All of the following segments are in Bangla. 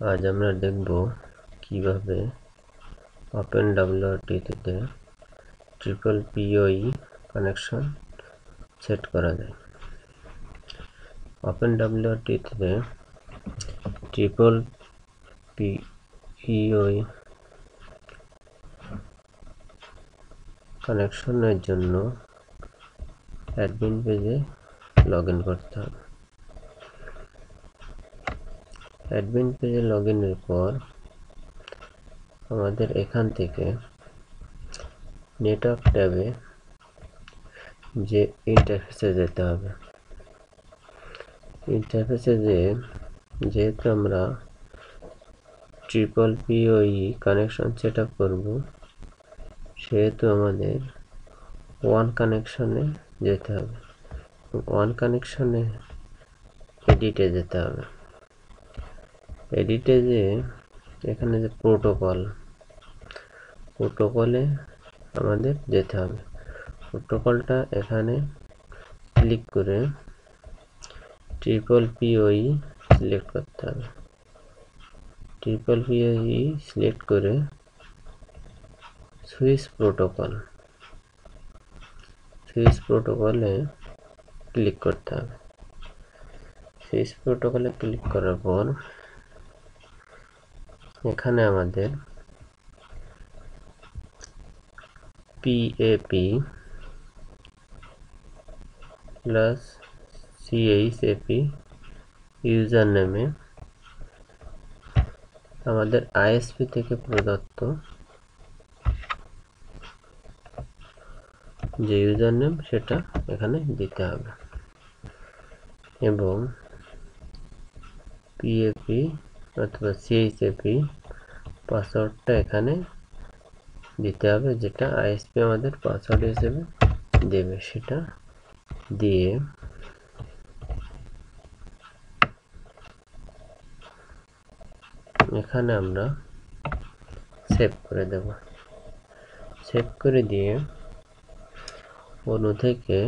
আজ আমরা দেখব কিভাবে OpenWRT তে ট্রিপল PoE কানেকশন সেট করা যায়। OpenWRT তে ট্রিপল PoE কানেকশনের জন্য অ্যাডমিন পেজে লগইন করতে হবে। অ্যাডমিন পেজে লগইনের পর আমাদের এখান থেকে নেটওয়ার্ক ট্যাবে যে ইন্টারফেসে যেতে হবে। ইন্টারফেসে যেহেতু আমরা triple PoE connection set up করব, সেহেতু আমাদের ওয়ান কানেকশনে যেতে হবে। ওয়ান কানেকশনে এডিটে যেতে হবে। এডিটে এখানে যে প্রোটোকলে আমাদের যেতে হবে। প্রোটোকলটা এখানে ক্লিক করে ট্রিপল PoE সিলেক্ট করতে হবে। ট্রিপল PoE সিলেক্ট করে সুইচ প্রোটোকলে ক্লিক করতে হবে। সুইচ প্রোটোকলে ক্লিক করার পর এখানে আমাদের PAP প্লাস CHAP ইউজার নেমে আমাদের ISP থেকে প্রদত্ত যে ইউজার নেম সেটা এখানে দিতে হবে এবং PAP অথবা CHAP পাসওয়ার্ডটা এখানে দিতে হবে, যেটা ISP আমাদের পাসওয়ার্ড হিসেবে দেবে। সেটা দিয়ে এখানে আমরা সেভ করে দেব। সেভ করে দিয়ে অন্য থেকে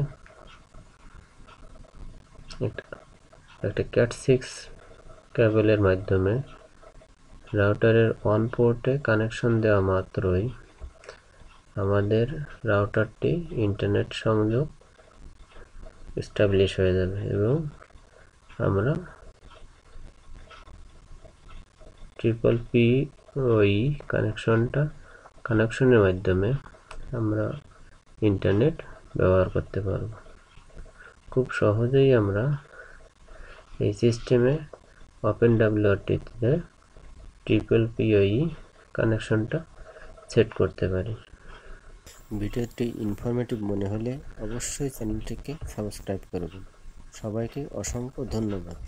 একটা Cat6 কেবলের মাধ্যমে রাউটারের অন পোর্টে কানেকশন দেওয়া মাত্রই আমাদের রাউটারটি ইন্টারনেট সংযোগ এস্টাবলিশ হয়ে যাবে এবং আমরা ট্রিপল PoE কানেকশনের মাধ্যমে আমরা ইন্টারনেট ব্যবহার করতে পারব। খুব সহজেই আমরা এই সিস্টেমে OpenWRT তে ট্রিপল PoE কানেকশনটা সেট করতে পারি। ভিডিওটি ইনফরমেটিভ মনে হলে অবশ্যই চ্যানেলটিকে সাবস্ক্রাইব করবেন। সবাইকে অসংখ্য ধন্যবাদ।